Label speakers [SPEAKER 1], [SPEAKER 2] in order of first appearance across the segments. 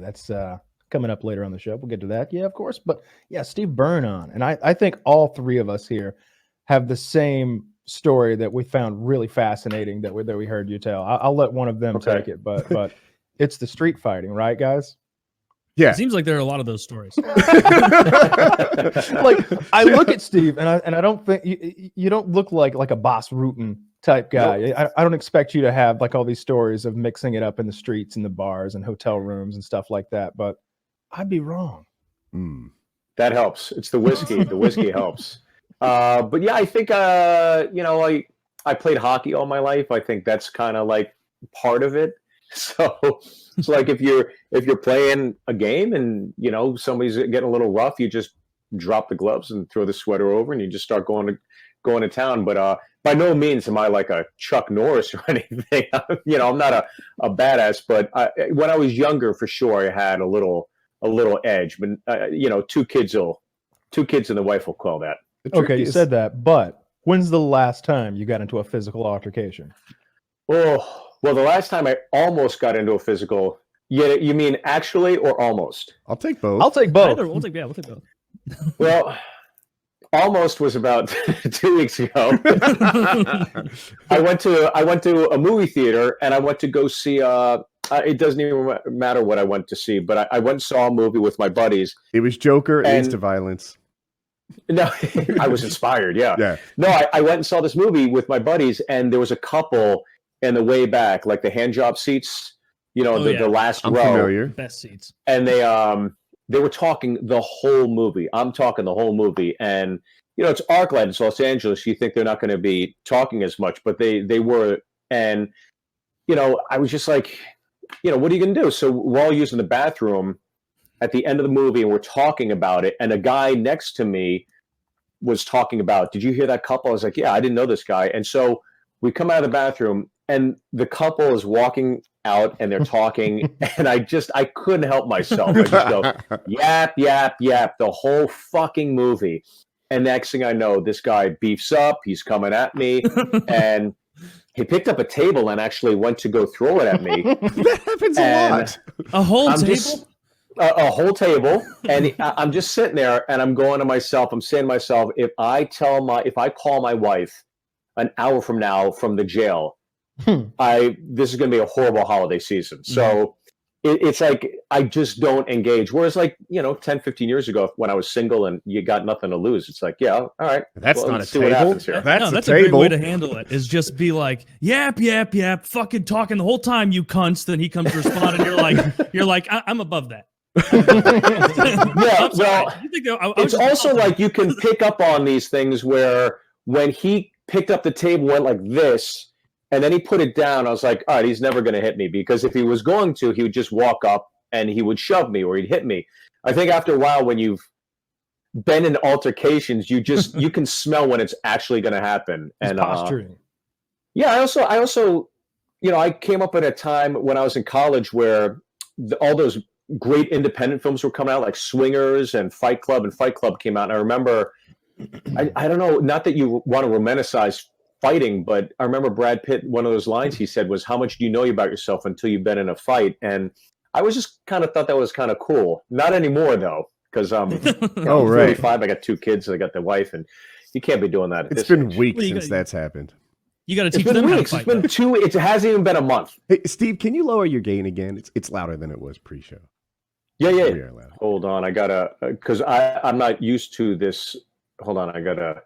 [SPEAKER 1] That's coming up later on the show. We'll get to that. Yeah, of course. But yeah, Steve Byrne on. And I think all three of us here have the same story that we found really fascinating that we heard you tell. I'll let one of them take it, but it's the street fighting, right, guys?
[SPEAKER 2] Yeah.
[SPEAKER 3] It seems like there are a lot of those stories.
[SPEAKER 1] Like I look at Steve and I don't think you don't look like a Boss Rutan type guy. Nope. I don't expect you to have like all these stories of mixing it up in the streets and the bars and hotel rooms and stuff like that, but I'd be wrong.
[SPEAKER 4] That helps. It's the whiskey. The whiskey helps. But yeah, I think I played hockey all my life. I think that's kind of like part of it. So it's like if you're playing a game and somebody's getting a little rough, you just drop the gloves and throw the sweater over and you just start going to town. But by no means am I like a Chuck Norris or anything. I'm not a badass, but when I was younger, for sure, I had a little edge. But two kids and the wife will call that.
[SPEAKER 1] Okay, you said that, but when's the last time you got into a physical altercation?
[SPEAKER 4] Oh, well, the last time I almost got into a physical. Yeah, you mean actually or almost?
[SPEAKER 2] I'll take both.
[SPEAKER 1] I'll take both.
[SPEAKER 3] We'll take both.
[SPEAKER 4] Well, almost was about 2 weeks ago. I went to a movie theater and I went to go see. It doesn't even matter what I went to see, but I went and saw a movie with my buddies.
[SPEAKER 2] It was Joker, Leads to Violence.
[SPEAKER 4] No, I was inspired. Yeah. No, I went and saw this movie with my buddies, and there was a couple in the way back, like the hand job seats. The last row.
[SPEAKER 2] Familiar.
[SPEAKER 3] Best seats.
[SPEAKER 4] And they were talking the whole movie. I'm talking the whole movie, and it's ArcLight, it's Los Angeles. You think they're not going to be talking as much, but they were. And I was just like, what are you going to do? So we're all using the bathroom at the end of the movie, and we're talking about it. And a guy next to me was talking about, did you hear that couple? I was like, yeah, I didn't know this guy. And so we come out of the bathroom, and the couple is walking out, and they're talking, and I couldn't help myself. I just go, yap, yap, yap, the whole fucking movie. And next thing I know, this guy beefs up. He's coming at me, and he picked up a table and actually went to go throw it at me.
[SPEAKER 2] That happens a lot.
[SPEAKER 3] A whole table?
[SPEAKER 4] A whole table, and I'm just sitting there, and I'm going to myself. I'm saying to myself, if I call my wife an hour from now from the jail, this is going to be a horrible holiday season. So it's like I just don't engage. Whereas 10, 15 years ago when I was single and you got nothing to lose, it's like, yeah, all right.
[SPEAKER 2] That's not a
[SPEAKER 4] see what happens
[SPEAKER 2] table.
[SPEAKER 4] here.
[SPEAKER 3] That's a great way to handle it, is just be like, yap, yap, yap, fucking talking the whole time, you cunts. Then he comes to respond, and you're like, I'm above that.
[SPEAKER 4] Yeah, well, it's also like you can pick up on these things where when he picked up the table, went like this, and then he put it down, I was like, all right, he's never going to hit me, because if he was going to, he would just walk up and he would shove me or he'd hit me. I think after a while, when you've been in altercations, you can smell when it's actually going to happen. And
[SPEAKER 1] posturing.
[SPEAKER 4] Yeah, I also I came up at a time when I was in college where all those great independent films were coming out, like Swingers and Fight Club came out. And I remember, I don't know, not that you want to romanticize fighting, but I remember Brad Pitt, one of those lines he said was, how much do you know about yourself until you've been in a fight? And I was just kind of thought that was kind of cool. Not anymore, though, because I'm 45, I got 2 kids, I got the wife, and you can't be doing that.
[SPEAKER 2] It's been weeks since that's happened.
[SPEAKER 3] You got to teach them how to fight.
[SPEAKER 4] It's been 2. It hasn't even been a month.
[SPEAKER 2] Hey, Steve, can you lower your gain again? It's louder than it was pre-show.
[SPEAKER 4] Yeah. Hold on, I gotta, because I'm not used to this. Hold on, I gotta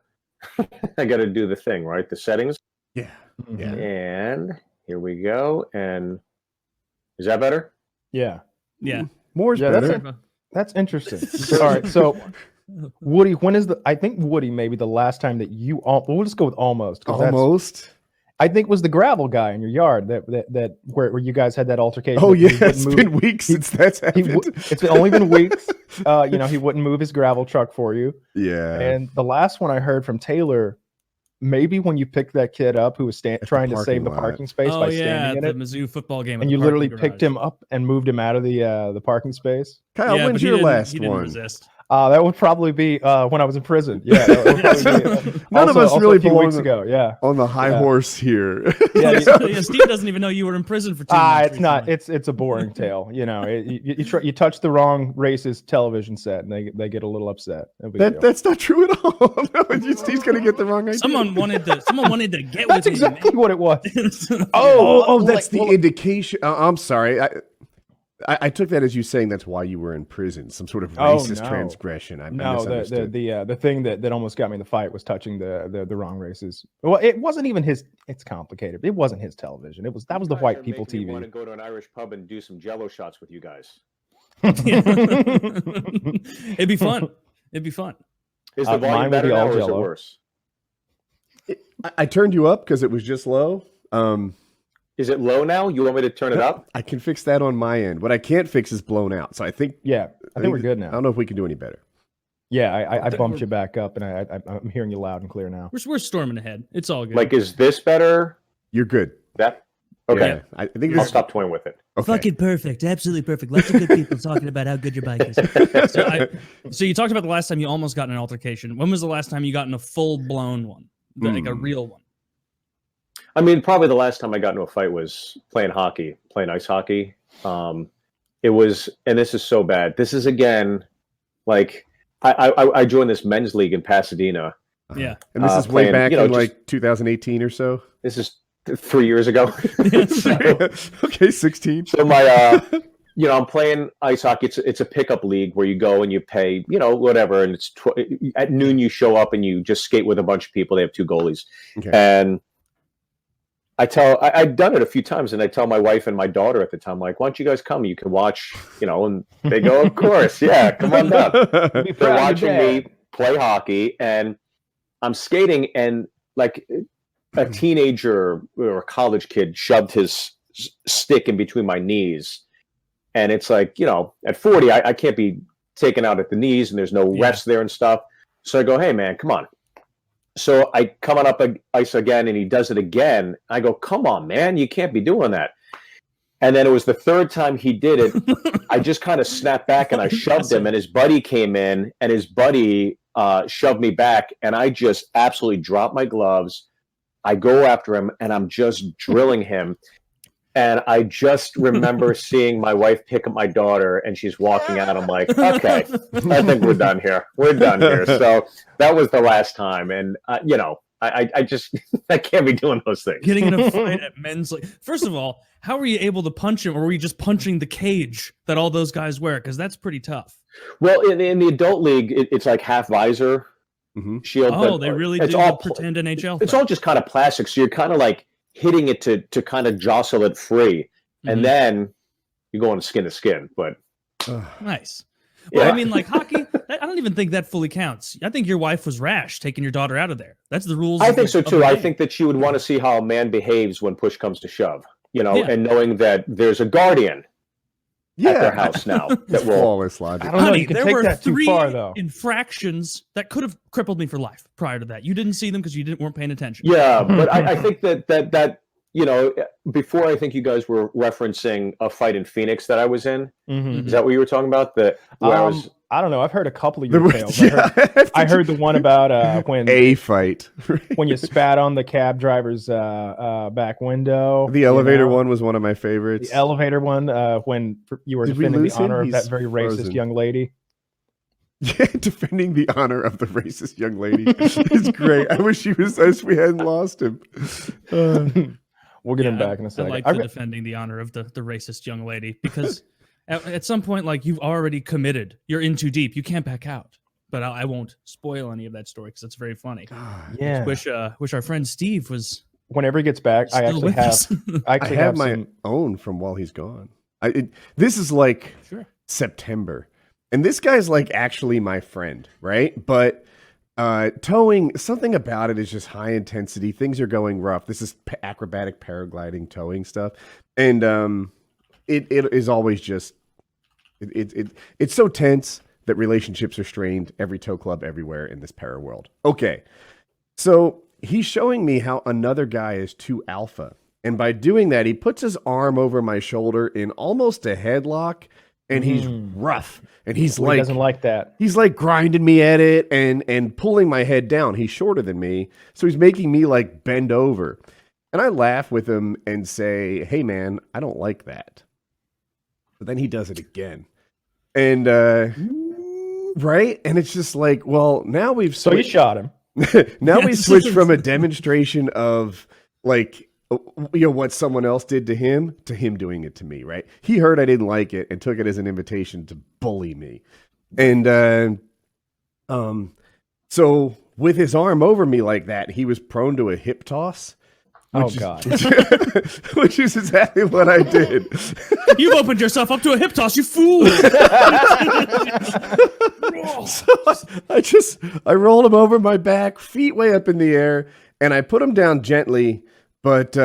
[SPEAKER 4] do the thing, right? The settings.
[SPEAKER 2] Yeah.
[SPEAKER 4] And here we go. And is that better?
[SPEAKER 1] Yeah.
[SPEAKER 2] More's better.
[SPEAKER 1] That's interesting. All right, so Woody, I think Woody maybe the last time that we'll just go with almost.
[SPEAKER 2] Almost.
[SPEAKER 1] I think was the gravel guy in your yard that where you guys had that altercation.
[SPEAKER 2] Oh yeah, it's been weeks since that's happened.
[SPEAKER 1] It's only been weeks. He wouldn't move his gravel truck for you.
[SPEAKER 2] Yeah.
[SPEAKER 1] And the last one I heard from Taylor, maybe when you picked that kid up who was trying to save the parking space by standing in it.
[SPEAKER 3] The Mizzou football game.
[SPEAKER 1] And you literally picked him up and moved him out of the parking space.
[SPEAKER 2] Kyle, when's your last one?
[SPEAKER 1] That would probably be when I was in prison. Yeah, that would probably be,
[SPEAKER 2] None of
[SPEAKER 1] also
[SPEAKER 2] us really
[SPEAKER 1] a few
[SPEAKER 2] belong
[SPEAKER 1] weeks ago. Yeah,
[SPEAKER 2] on the high
[SPEAKER 1] Yeah.
[SPEAKER 2] horse here.
[SPEAKER 1] yeah.
[SPEAKER 3] Yeah, Steve doesn't even know you were in prison for 2 months.
[SPEAKER 1] It's not.
[SPEAKER 3] recently.
[SPEAKER 1] It's a boring tale. You know, you touch the wrong racist television set, and they get a little upset. No big deal.
[SPEAKER 2] That's not true at all. No, Steve's gonna get the wrong idea.
[SPEAKER 3] Someone wanted to get
[SPEAKER 1] That's
[SPEAKER 3] with
[SPEAKER 1] exactly what it was.
[SPEAKER 3] him.
[SPEAKER 2] Oh, that's
[SPEAKER 1] like,
[SPEAKER 2] the indication. I'm sorry. I took that as you saying that's why you were in prison, some sort of racist
[SPEAKER 1] no.
[SPEAKER 2] transgression. I
[SPEAKER 1] No,
[SPEAKER 2] misunderstood.
[SPEAKER 1] the thing that almost got me in the fight was touching the wrong races. Well, it wasn't even his. It's complicated. It wasn't his television. That was the white people
[SPEAKER 4] I want
[SPEAKER 1] TV.
[SPEAKER 4] to go to an Irish pub and do some Jello shots with you guys.
[SPEAKER 3] It'd be fun. It'd be fun.
[SPEAKER 4] Is the
[SPEAKER 1] Mine
[SPEAKER 4] volume
[SPEAKER 1] would
[SPEAKER 4] better
[SPEAKER 1] be all
[SPEAKER 4] now, or is it
[SPEAKER 1] Jell-O.
[SPEAKER 4] worse?
[SPEAKER 2] I turned you up because it was just low.
[SPEAKER 4] Is it low now? You want me to turn it up?
[SPEAKER 2] I can fix that on my end. What I can't fix is blown out. So I think
[SPEAKER 1] Yeah, I think we're good
[SPEAKER 2] I
[SPEAKER 1] now.
[SPEAKER 2] don't know if we can do any better.
[SPEAKER 1] Yeah, I
[SPEAKER 3] think
[SPEAKER 1] bumped
[SPEAKER 3] we're-
[SPEAKER 1] you back up, and I'm hearing you loud and clear now.
[SPEAKER 3] We're storming ahead. It's all good.
[SPEAKER 4] Like, is this better?
[SPEAKER 2] You're good.
[SPEAKER 4] That okay?
[SPEAKER 2] Yeah, I think
[SPEAKER 4] I'll
[SPEAKER 2] this.
[SPEAKER 4] stop toying with it.
[SPEAKER 2] Okay.
[SPEAKER 5] Fucking perfect. Absolutely perfect. Lots of good people talking about how good your bike is.
[SPEAKER 3] So you talked about the last time you almost got in an altercation. When was the last time you got in a full blown one, like a real one?
[SPEAKER 4] I mean, probably the last time I got into a fight was playing ice hockey. It was, and this is so bad. This is again, like I joined this men's league in Pasadena.
[SPEAKER 3] Yeah.
[SPEAKER 2] And this is way
[SPEAKER 4] playing,
[SPEAKER 2] back
[SPEAKER 4] you know,
[SPEAKER 2] in
[SPEAKER 4] just-
[SPEAKER 2] like 2018 or so.
[SPEAKER 4] This is 3 years ago.
[SPEAKER 2] Okay, 16.
[SPEAKER 4] So my, I'm playing ice hockey. It's a pickup league where you go and you pay, whatever, and it's at noon you show up and you just skate with a bunch of people. They have 2 goalies,
[SPEAKER 2] Okay.
[SPEAKER 4] and I'd done it a few times, and I tell my wife and my daughter at the time, like, why don't you guys come? You can watch, and they go, of course, yeah, come on down.
[SPEAKER 1] Be
[SPEAKER 4] They're
[SPEAKER 1] proud of
[SPEAKER 4] watching
[SPEAKER 1] Dad.
[SPEAKER 4] me play hockey, and I'm skating, and like a teenager or a college kid shoved his stick in between my knees, and it's like, at 40, I can't be taken out at the knees, and there's no refs there and stuff. So I go, hey man, come on. So I come on up ice again, and he does it again. I go, come on, man, you can't be doing that. And then it was the third time he did it. I just kind of snapped back and I shoved him, and his buddy came in, and his buddy shoved me back, and I just absolutely dropped my gloves. I go after him, and I'm just drilling him. And I just remember seeing my wife pick up my daughter, and she's walking out. I'm like, okay, I think we're done here. We're done here. So that was the last time. And, I just, I can't be doing those things.
[SPEAKER 3] Getting in a fight at men's league. First of all, how were you able to punch him, or were you just punching the cage that all those guys wear? Because that's pretty tough.
[SPEAKER 4] Well, in the adult league, it's like half visor, shield.
[SPEAKER 3] Oh,
[SPEAKER 4] but
[SPEAKER 3] they really
[SPEAKER 4] it's
[SPEAKER 3] do
[SPEAKER 4] all
[SPEAKER 3] pretend NHL.
[SPEAKER 4] It's all just kind of plastic. So you're kind of like hitting it to kind of jostle it free.
[SPEAKER 3] Mhm.
[SPEAKER 4] And then you go on skin to skin. But
[SPEAKER 3] Nice. Well,
[SPEAKER 4] Yeah.
[SPEAKER 3] I mean, like hockey, I don't even think that fully counts. I think your wife was rash taking your daughter out of there. That's the rules.
[SPEAKER 4] I
[SPEAKER 3] of
[SPEAKER 4] think
[SPEAKER 3] the-
[SPEAKER 4] so
[SPEAKER 3] of the
[SPEAKER 4] too. I
[SPEAKER 3] game.
[SPEAKER 4] think that she would want to see how a man behaves when push comes to shove,
[SPEAKER 3] Yeah.
[SPEAKER 4] and knowing that there's a guardian at their house now
[SPEAKER 2] It's
[SPEAKER 4] that will.
[SPEAKER 2] flawless logic.
[SPEAKER 1] I don't know.
[SPEAKER 3] Honey,
[SPEAKER 1] You can
[SPEAKER 3] there
[SPEAKER 1] take
[SPEAKER 3] were
[SPEAKER 1] that too
[SPEAKER 3] 3
[SPEAKER 1] far, though.
[SPEAKER 3] infractions that could have crippled me for life prior to that. You didn't see them because you weren't paying attention.
[SPEAKER 4] Yeah, but I think that before, I think you guys were referencing a fight in Phoenix that I was in.
[SPEAKER 1] Mhm.
[SPEAKER 4] Is that what you were talking about? That where I was.
[SPEAKER 1] I don't know. I've heard a couple of your tales. I heard the one about when
[SPEAKER 2] a fight.
[SPEAKER 1] when you spat on the cab driver's back window.
[SPEAKER 2] The elevator one was one of my favorites.
[SPEAKER 1] The elevator one, when you were
[SPEAKER 2] Did we
[SPEAKER 1] defending
[SPEAKER 2] lose
[SPEAKER 1] the
[SPEAKER 2] him?
[SPEAKER 1] honor of
[SPEAKER 2] He's
[SPEAKER 1] that very racist
[SPEAKER 2] frozen.
[SPEAKER 1] young lady.
[SPEAKER 2] Yeah, defending the honor of the racist young lady is great. I wish we hadn't lost him.
[SPEAKER 1] We'll get him
[SPEAKER 3] Yeah,
[SPEAKER 1] back in a
[SPEAKER 3] I
[SPEAKER 1] second.
[SPEAKER 3] like
[SPEAKER 1] I've
[SPEAKER 3] the
[SPEAKER 1] got-
[SPEAKER 3] defending the honor of the racist young lady because at some point, like you've already committed, you're in too deep. You can't back out. But I won't spoil any of that story because it's very funny.
[SPEAKER 1] yeah.
[SPEAKER 3] Wish our friend Steve was
[SPEAKER 1] Whenever he gets back, I
[SPEAKER 3] still
[SPEAKER 1] actually
[SPEAKER 3] with
[SPEAKER 1] have.
[SPEAKER 3] us.
[SPEAKER 1] I
[SPEAKER 2] I
[SPEAKER 1] actually
[SPEAKER 2] have my
[SPEAKER 1] some.
[SPEAKER 2] own from while he's gone. This is like
[SPEAKER 3] Sure.
[SPEAKER 2] September, and this guy's like actually my friend, right? But towing, something about it is just high intensity. Things are going rough. This is acrobatic paragliding towing stuff, and it is always just it's so tense that relationships are strained. Every tow club everywhere in this para world. Okay, so he's showing me how another guy is too alpha. And by doing that, he puts his arm over my shoulder in almost a headlock and he's rough, and he's
[SPEAKER 1] He doesn't like that.
[SPEAKER 2] he's like grinding me at it and pulling my head down. He's shorter than me, so he's making me like bend over. And I laugh with him and say, "Hey man, I don't like that." But then he does it again. And right? And it's just like, well, now we've
[SPEAKER 1] So you shot him.
[SPEAKER 2] now we
[SPEAKER 3] Yes.
[SPEAKER 2] switched from a demonstration of like what someone else did to him doing it to me, right? He heard I didn't like it and took it as an invitation to bully me. And so with his arm over me like that, he was prone to a hip toss.
[SPEAKER 1] God.
[SPEAKER 2] Which is exactly what I did.
[SPEAKER 3] You've opened yourself up to a hip toss, you fool!
[SPEAKER 2] So I rolled him over my back, feet way up in the air, and I put him down gently, but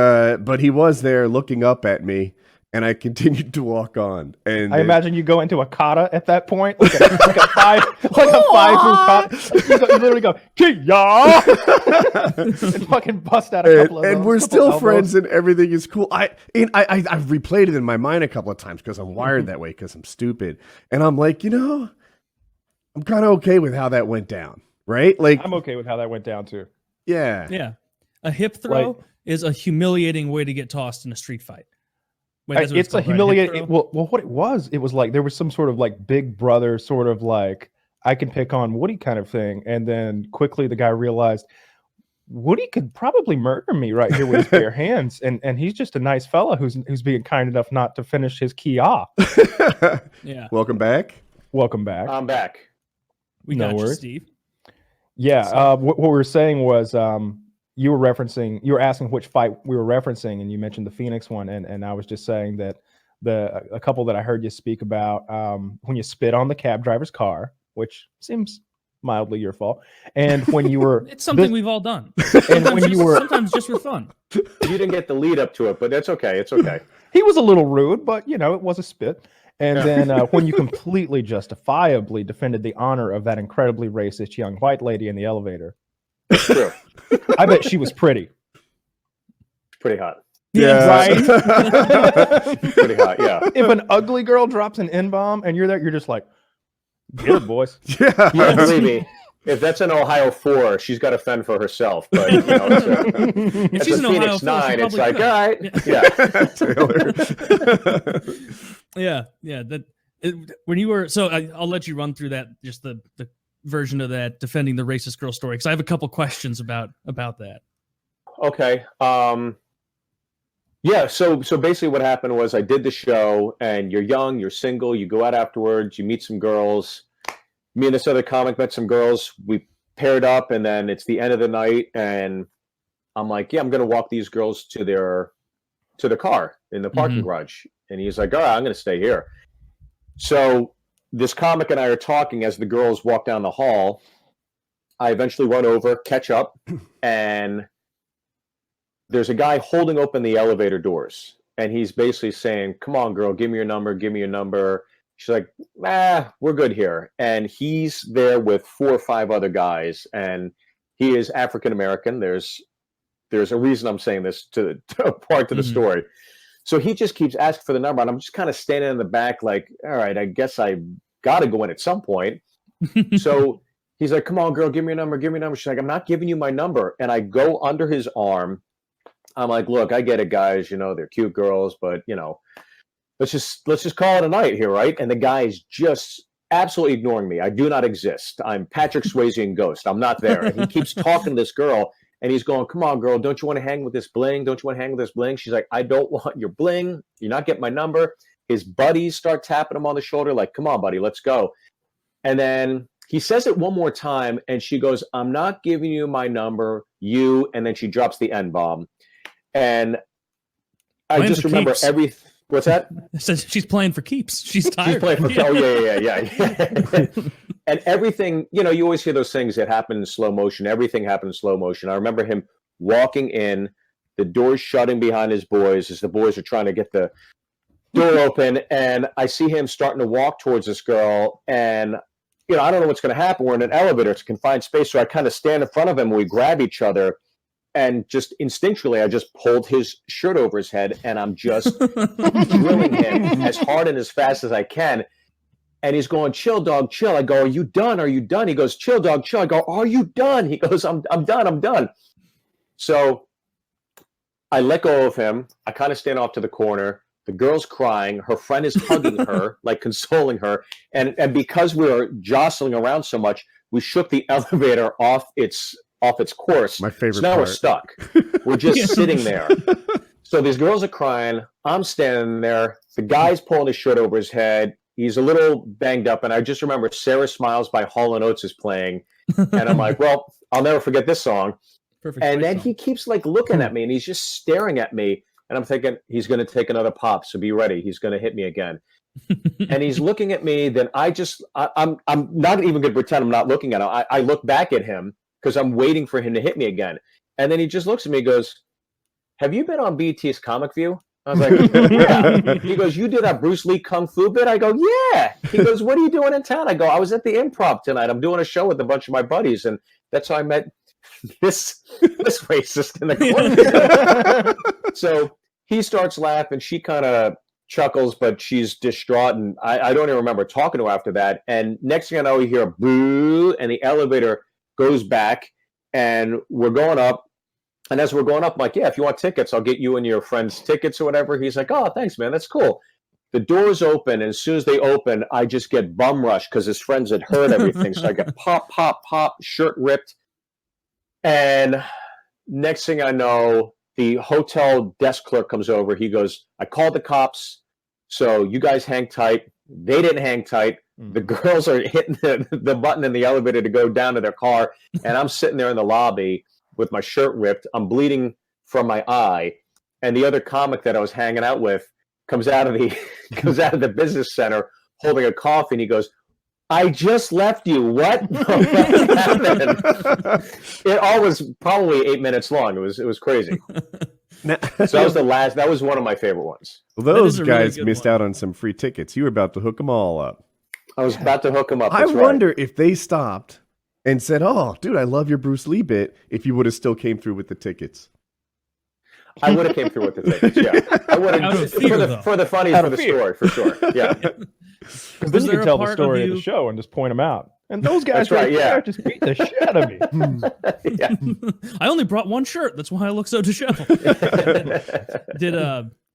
[SPEAKER 2] he was there looking up at me, and I continued to walk on. And
[SPEAKER 1] I imagine you go into a kata at that point, like a five move kata. You literally go Ki-ya! and fucking bust out a couple of
[SPEAKER 2] and
[SPEAKER 1] those,
[SPEAKER 2] we're
[SPEAKER 1] couple
[SPEAKER 2] still
[SPEAKER 1] elbows.
[SPEAKER 2] friends, and everything is cool. I've replayed it in my mind a couple of times because I'm wired that way because I'm stupid, and I'm like, I'm kind of okay with how that went down, right? Like,
[SPEAKER 1] I'm okay with how that went down too.
[SPEAKER 2] yeah.
[SPEAKER 3] Yeah. A hip throw is a humiliating way to get tossed in a street fight. Wait, that's what
[SPEAKER 1] It's a
[SPEAKER 3] called, right? Hip
[SPEAKER 1] humiliating.
[SPEAKER 3] throw?
[SPEAKER 1] Well, what it was like there was some sort of like big brother sort of like I can pick on Woody kind of thing, and then quickly the guy realized Woody could probably murder me right here with his bare hands, and he's just a nice fella who's being kind enough not to finish his kia.
[SPEAKER 3] Yeah.
[SPEAKER 2] Welcome back.
[SPEAKER 1] Welcome back.
[SPEAKER 4] I'm back.
[SPEAKER 3] We
[SPEAKER 1] No
[SPEAKER 3] got you,
[SPEAKER 1] worries.
[SPEAKER 3] Steve.
[SPEAKER 1] Yeah, what we were saying was you were asking which fight we were referencing, and you mentioned the Phoenix one, and I was just saying that a couple that I heard you speak about when you spit on the cab driver's car, which seems mildly your fault, and when you were
[SPEAKER 3] It's something we've all done.
[SPEAKER 1] and when you were
[SPEAKER 3] Sometimes just for fun.
[SPEAKER 4] You didn't get the lead up to it, but that's okay. It's okay.
[SPEAKER 1] he was a little rude, but it was a spit. And then when you completely justifiably defended the honor of that incredibly racist young white lady in the elevator.
[SPEAKER 4] True.
[SPEAKER 1] I bet she was pretty.
[SPEAKER 4] Pretty hot.
[SPEAKER 1] Right?
[SPEAKER 4] Pretty hot. Yeah.
[SPEAKER 1] If an ugly girl drops an N-bomb and you're there, you're just like, get it, boys.
[SPEAKER 2] Yeah.
[SPEAKER 4] Yeah, believe me. If that's an Ohio 4, she's got to fend for herself. But
[SPEAKER 3] If
[SPEAKER 4] it's
[SPEAKER 3] she's
[SPEAKER 4] a
[SPEAKER 3] an
[SPEAKER 4] Phoenix
[SPEAKER 3] Ohio 4, she
[SPEAKER 4] 9. It's
[SPEAKER 3] probably
[SPEAKER 4] like,
[SPEAKER 3] could.
[SPEAKER 4] all right. Yeah.
[SPEAKER 2] Taylor.
[SPEAKER 3] Yeah. When you were I'll let you run through that, just the version of that defending the racist girl story, because I have a couple questions about that.
[SPEAKER 4] Okay. Yeah. So basically, what happened was I did the show, and you're young, you're single, you go out afterwards, you meet some girls. Me and this other comic met some girls. We paired up, and then it's the end of the night, and I'm like, yeah, I'm going to walk these girls to their car in the parking garage. And he's like, all right, I'm going to stay here. So this comic and I are talking as the girls walk down the hall. I eventually run over, catch up, and there's a guy holding open the elevator doors. And he's basically saying, come on, girl, give me your number, give me your number. She's like, we're good here. And he's there with 4 or 5 other guys, and he is African-American. There's a reason I'm saying this to part to the story. So he just keeps asking for the number, and I'm just kind of standing in the back like, all right, I guess I got to go in at some point. So he's like, come on, girl, give me your number, give me your number. She's like, I'm not giving you my number. And I go under his arm. I'm like, look, I get it, guys. They're cute girls, but, let's just call it a night here, right? And the guy is just absolutely ignoring me. I do not exist. I'm Patrick Swayze in Ghost. I'm not there. And he keeps talking to this girl, and he's going, come on, girl, don't you want to hang with this bling? Don't you want to hang with this bling? She's like, I don't want your bling. You're not getting my number. His buddies start tapping him on the shoulder like, come on, buddy, let's go. And then he says it one more time, and she goes, I'm not giving you my number, you. And then she drops the N-bomb. And I
[SPEAKER 3] Playing
[SPEAKER 4] just
[SPEAKER 3] for
[SPEAKER 4] remember
[SPEAKER 3] keeps.
[SPEAKER 4] what's that?
[SPEAKER 3] Says she's playing for keeps. She's tired.
[SPEAKER 4] She's playing for yeah. And everything, you always hear those things that happen in slow motion. Everything happened in slow motion. I remember him walking in, the doors shutting behind his boys as the boys are trying to get the door open, and I see him starting to walk towards this girl, and I don't know what's going to happen. We're in an elevator. It's a confined space, so I kind of stand in front of him, and we grab each other. And just instinctually, I just pulled his shirt over his head, and I'm just drilling him as hard and as fast as I can. And he's going, chill, dog, chill. I go, are you done? Are you done? He goes, chill, dog, chill. I go, are you done? He goes, I'm done. I'm done. So I let go of him. I kind of stand off to the corner. The girl's crying. Her friend is hugging her, like consoling her. And because we were jostling around so much, we shook the elevator off its course.
[SPEAKER 2] My favorite
[SPEAKER 4] So now
[SPEAKER 2] part.
[SPEAKER 4] we're stuck. We're just sitting there. So these girls are crying. I'm standing there. The guy's pulling his shirt over his head. He's a little banged up. And I just remember Sarah Smiles by Hall & Oates is playing. And I'm like, well, I'll never forget this song.
[SPEAKER 3] Perfect.
[SPEAKER 4] And then
[SPEAKER 3] song.
[SPEAKER 4] he keeps like looking at me and he's just staring at me. And I'm thinking, he's going to take another pop. So be ready. He's going to hit me again. And he's looking at me. Then I'm not even going to pretend I'm not looking at him. I look back at him because I'm waiting for him to hit me again. And then he just looks at me and goes, have you been on BT's Comic View? I was like, yeah. He goes, you did that Bruce Lee Kung Fu bit? I go, yeah. He goes, what are you doing in town? I go, I was at the Improv tonight. I'm doing a show with a bunch of my buddies. And that's how I met this racist in the corner. So he starts laughing. She kind of chuckles, but she's distraught. And I don't even remember talking to her after that. And next thing I know, we hear a boo, and the elevator goes back, and we're going up. And as we're going up, I'm like, yeah, if you want tickets, I'll get you and your friends tickets or whatever. He's like, oh, thanks, man. That's cool. The doors open, and as soon as they open, I just get bum rushed because his friends had heard everything. So I get pop, pop, pop, shirt ripped. And next thing I know, the hotel desk clerk comes over. He goes, I called the cops, so you guys hang tight. They didn't hang tight. The girls are hitting the button in the elevator to go down to their car, and I'm sitting there in the lobby with my shirt ripped. I'm bleeding from my eye, and the other comic that I was hanging out with comes out of the business center holding a coffee, and he goes, I just left you. What? It all was probably 8 minutes long. It was crazy.
[SPEAKER 2] Now,
[SPEAKER 4] So that was one of my favorite ones.
[SPEAKER 2] those
[SPEAKER 3] a really
[SPEAKER 2] guys
[SPEAKER 3] good
[SPEAKER 2] missed
[SPEAKER 3] one.
[SPEAKER 2] out on some free tickets. You were about to hook them all up.
[SPEAKER 4] I was about to hook him up.
[SPEAKER 2] I
[SPEAKER 4] That's right.
[SPEAKER 2] wonder if they stopped and said, oh, dude, I love your Bruce Lee bit, if you would have still came through with the tickets.
[SPEAKER 4] I would have came through with the tickets. Yeah, I would
[SPEAKER 3] Out
[SPEAKER 4] have
[SPEAKER 3] of fear, though.
[SPEAKER 4] for the funnies
[SPEAKER 1] Out
[SPEAKER 4] for
[SPEAKER 1] of
[SPEAKER 4] the
[SPEAKER 1] fear.
[SPEAKER 4] story for sure. Yeah,
[SPEAKER 1] Because then
[SPEAKER 3] Was
[SPEAKER 1] you
[SPEAKER 3] there
[SPEAKER 1] can
[SPEAKER 3] a
[SPEAKER 1] tell the
[SPEAKER 3] part of
[SPEAKER 1] story of the
[SPEAKER 3] you-
[SPEAKER 1] show and just point them out. And those guys
[SPEAKER 4] That's right, yeah.
[SPEAKER 1] just beat the shit out of me.
[SPEAKER 4] yeah.
[SPEAKER 3] I only brought one shirt. That's why I look so disheveled.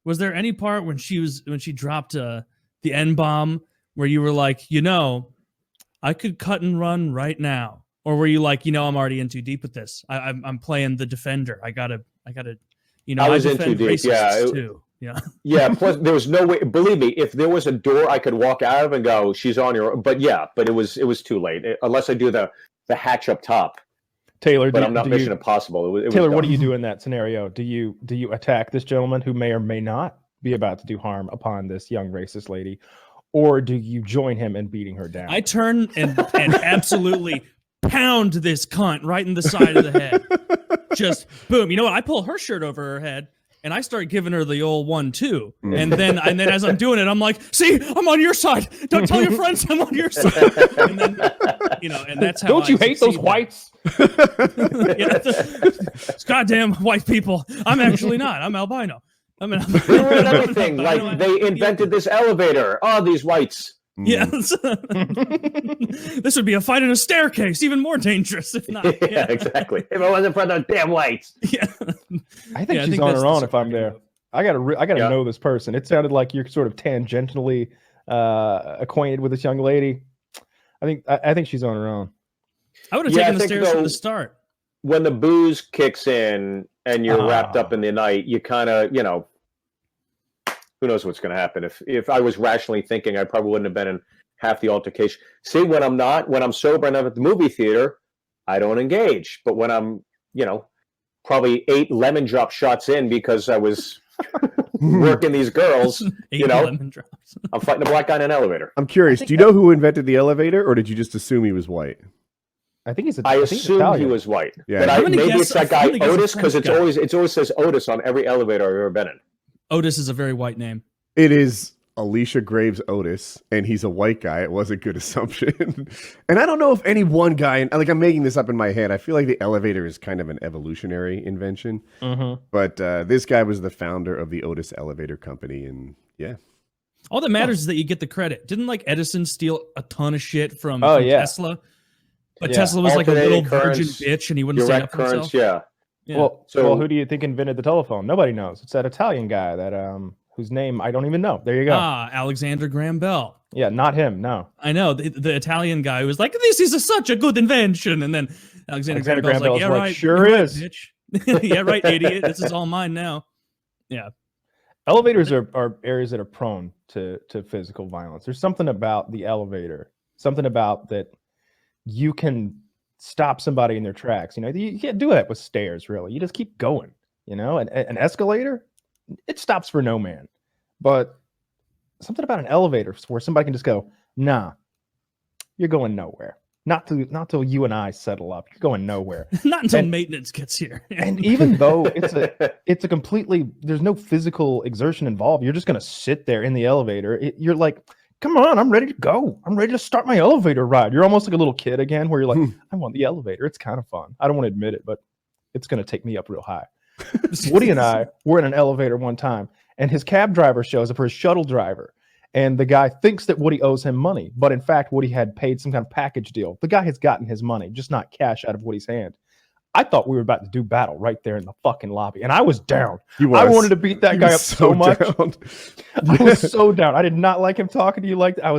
[SPEAKER 3] Was there any part when she dropped the N-bomb where you were like, I could cut and run right now? Or were you like, I'm already in too deep with this. I'm playing the defender. I gotta
[SPEAKER 4] I was in
[SPEAKER 3] defend
[SPEAKER 4] too deep, yeah.
[SPEAKER 3] racists too. Yeah.
[SPEAKER 4] Yeah, plus there was no way. Believe me, if there was a door I could walk out of and go, "She's on your," but it was too late. Unless I do the hatch up top.
[SPEAKER 1] Taylor,
[SPEAKER 4] But I'm not Mission Impossible. It was
[SPEAKER 1] Taylor, what do
[SPEAKER 4] dumb.
[SPEAKER 1] you do in that scenario? Do you attack this gentleman who may or may not be about to do harm upon this young racist lady, or do you join him in beating her down?
[SPEAKER 3] I turn and absolutely pound this cunt right in the side of the head. Just boom. You know what? I pull her shirt over her head and I start giving her the old 1-2. And then as I'm doing it, I'm like, see, I'm on your side. Don't tell your friends I'm on your side. And then, and that's how
[SPEAKER 1] Don't you
[SPEAKER 3] I
[SPEAKER 1] hate those
[SPEAKER 3] succeed
[SPEAKER 1] whites?
[SPEAKER 3] Yeah, it's goddamn white people. I'm actually not. I'm albino.
[SPEAKER 4] They ruined everything. Like they invented this elevator. Oh, these whites.
[SPEAKER 3] Yes. This would be a fight in a staircase, even more dangerous if not.
[SPEAKER 4] Yeah, exactly. If it wasn't for those damn whites.
[SPEAKER 3] Yeah.
[SPEAKER 1] I think
[SPEAKER 3] Yeah, I
[SPEAKER 1] she's
[SPEAKER 3] think
[SPEAKER 1] on
[SPEAKER 3] that's
[SPEAKER 1] her
[SPEAKER 3] the
[SPEAKER 1] own if I'm
[SPEAKER 3] superhero.
[SPEAKER 1] there. I gotta
[SPEAKER 4] Yeah.
[SPEAKER 1] know this person. It sounded like you're sort of tangentially acquainted with this young lady. I think she's on her own.
[SPEAKER 3] I would have
[SPEAKER 4] Yeah,
[SPEAKER 3] taken
[SPEAKER 4] I
[SPEAKER 3] the
[SPEAKER 4] think
[SPEAKER 3] stairs from
[SPEAKER 4] though-
[SPEAKER 3] the start.
[SPEAKER 4] When the booze kicks in and you're wrapped up
[SPEAKER 1] Ah.
[SPEAKER 4] in the night, you kind of, who knows what's going to happen. If I was rationally thinking, I probably wouldn't have been in half the altercation. See, when I'm sober and I'm at the movie theater, I don't engage. But when I'm, probably 8 lemon drop shots in because I was working these girls,
[SPEAKER 3] 8 lemon drops.
[SPEAKER 4] I'm fighting a black guy in an elevator.
[SPEAKER 2] I'm curious. Do you know who invented the elevator, or did you just assume he was white?
[SPEAKER 1] I think he's.
[SPEAKER 4] I
[SPEAKER 1] think he's
[SPEAKER 4] assumed he
[SPEAKER 1] Italian.
[SPEAKER 4] was white.
[SPEAKER 2] Yeah.
[SPEAKER 4] But
[SPEAKER 3] I'm gonna
[SPEAKER 4] maybe
[SPEAKER 3] guess-
[SPEAKER 4] it's that
[SPEAKER 3] I'm
[SPEAKER 4] guy
[SPEAKER 3] gonna guess a
[SPEAKER 4] Otis because
[SPEAKER 3] French
[SPEAKER 4] it always says Otis on every elevator I've ever been in.
[SPEAKER 3] Otis is a very white name.
[SPEAKER 2] It is Alicia Graves Otis, and he's a white guy. It was a good assumption. And I don't know if any one guy, and I'm making this up in my head. I feel like the elevator is kind of an evolutionary invention.
[SPEAKER 1] Mm-hmm.
[SPEAKER 2] But this guy was the founder of the Otis Elevator Company, and yeah.
[SPEAKER 3] All that matters is that you get the credit. Didn't like Edison steal a ton of shit from Tesla? But
[SPEAKER 1] Yeah.
[SPEAKER 3] Tesla was like a little
[SPEAKER 4] Alternating
[SPEAKER 3] virgin
[SPEAKER 4] currents,
[SPEAKER 3] bitch, and he wouldn't stand up
[SPEAKER 4] direct
[SPEAKER 3] for himself.
[SPEAKER 4] currents, yeah.
[SPEAKER 1] Well,
[SPEAKER 4] So-
[SPEAKER 1] who do you think invented the telephone? Nobody knows. It's that Italian guy that whose name I don't even know. There you go.
[SPEAKER 3] Alexander Graham Bell.
[SPEAKER 1] Yeah, not him. No.
[SPEAKER 3] I know the Italian guy who was like, "This is such a good invention," and then Alexander Graham Bell's like, "Yeah,
[SPEAKER 1] like,
[SPEAKER 3] right,
[SPEAKER 1] sure
[SPEAKER 3] you're right,
[SPEAKER 1] is."
[SPEAKER 3] bitch. Yeah, right, idiot. This is all mine now." Yeah.
[SPEAKER 1] Elevators are areas that are prone to physical violence. There's something about the elevator, something about that you can stop somebody in their tracks. You know, you can't do that with stairs, really. You just keep going, you know, an escalator, it stops for no man. But something about an elevator where somebody can just go, nah, you're going nowhere. Not till you and I settle up. You're going nowhere.
[SPEAKER 3] Not until maintenance gets here.
[SPEAKER 1] And even though it's a completely, there's no physical exertion involved. You're just going to sit there in the elevator. You're like, come on, I'm ready to go. I'm ready to start my elevator ride. You're almost like a little kid again, where you're like, I want the elevator. It's kind of fun. I don't want to admit it, but it's going to take me up real high. Woody and I were in an elevator one time, and his cab driver shows up, or his shuttle driver. And the guy thinks that Woody owes him money, but in fact, Woody had paid some kind of package deal. The guy has gotten his money, just not cash out of Woody's hand. I thought we were about to do battle right there in the fucking lobby, and I was down. I wanted to beat that guy up so much.
[SPEAKER 2] Down.
[SPEAKER 1] I was so down. I did not like him talking to you like that. I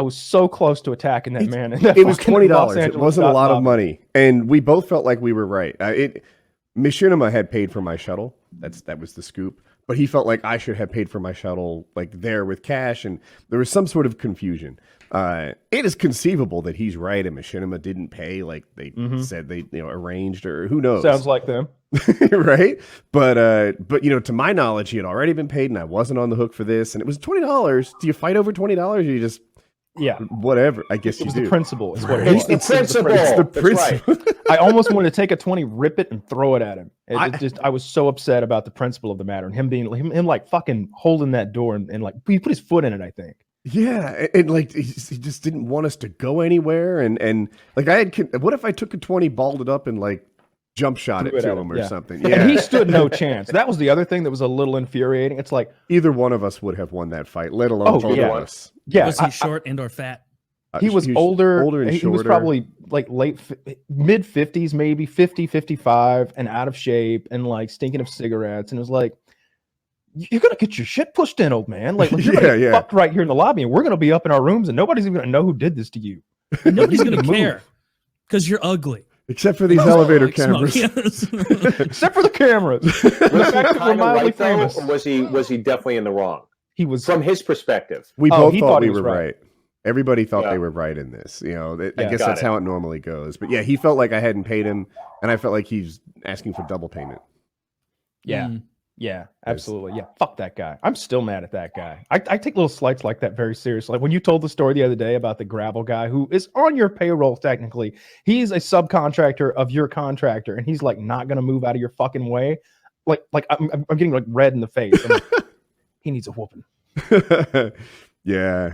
[SPEAKER 1] was so close to attacking that man.
[SPEAKER 2] It was $20. It wasn't a lot of money, and we both felt like we were right. Machinima had paid for my shuttle. That was the scoop. But he felt like I should have paid for my shuttle, like there with cash, and there was some sort of confusion. It is conceivable that he's right, and Machinima didn't pay, like they said they arranged, or who knows?
[SPEAKER 1] Sounds like them,
[SPEAKER 2] right? But to my knowledge, he had already been paid, and I wasn't on the hook for this. And it was $20. Do you fight over $20? Or you just whatever? I guess
[SPEAKER 1] it was
[SPEAKER 2] you do.
[SPEAKER 1] the principle. Is what
[SPEAKER 4] It's the principle.
[SPEAKER 2] It's the
[SPEAKER 4] That's
[SPEAKER 2] principle.
[SPEAKER 4] right.
[SPEAKER 1] I almost wanted to take a 20, rip it, and throw it at him. I was so upset about the principle of the matter, and him like fucking holding that door and like he put his foot in it, I think.
[SPEAKER 2] Yeah, and like he just didn't want us to go anywhere, and like what if I took a 20, balled it up, and like jump shot it to him or something? Yeah,
[SPEAKER 1] and he stood no chance. That was the other thing that was a little infuriating. It's like
[SPEAKER 2] either one of us would have won that fight, let alone both of us.
[SPEAKER 1] Yeah,
[SPEAKER 3] Was he short and or fat?
[SPEAKER 1] He was older and he was
[SPEAKER 2] shorter.
[SPEAKER 1] probably like mid 50s, maybe 50, 55, and out of shape and like stinking of cigarettes. And it was like, you're going to get your shit pushed in, old man. Like, you're going to get fucked right here in the lobby, and we're going to be up in our rooms, and nobody's even going to know who did this to you.
[SPEAKER 3] And nobody's going to care because you're ugly.
[SPEAKER 2] Except for these elevator cameras.
[SPEAKER 1] Except for the cameras.
[SPEAKER 4] Was he
[SPEAKER 1] We're
[SPEAKER 4] kind of
[SPEAKER 1] mildly
[SPEAKER 4] right, though,
[SPEAKER 1] famous.
[SPEAKER 4] or was he definitely in the wrong?
[SPEAKER 1] He was
[SPEAKER 4] From his perspective.
[SPEAKER 2] We both
[SPEAKER 1] he
[SPEAKER 2] thought
[SPEAKER 1] he
[SPEAKER 2] we
[SPEAKER 1] was
[SPEAKER 2] were right. Everybody thought
[SPEAKER 4] Yeah.
[SPEAKER 2] they were right in this. I
[SPEAKER 1] Yeah.
[SPEAKER 2] guess
[SPEAKER 4] Got
[SPEAKER 2] that's
[SPEAKER 4] it.
[SPEAKER 2] how it normally goes. But yeah, he felt like I hadn't paid him, and I felt like he's asking for double payment.
[SPEAKER 1] Yeah.
[SPEAKER 3] Mm.
[SPEAKER 1] Yeah, absolutely. Yeah, fuck that guy. I'm still mad at that guy. I take little slights like that very seriously. Like when you told the story the other day about the gravel guy who is on your payroll technically, he's a subcontractor of your contractor, and he's like not gonna move out of your fucking way. Like I'm getting like red in the face. I'm like, he needs a whooping.
[SPEAKER 2] Yeah.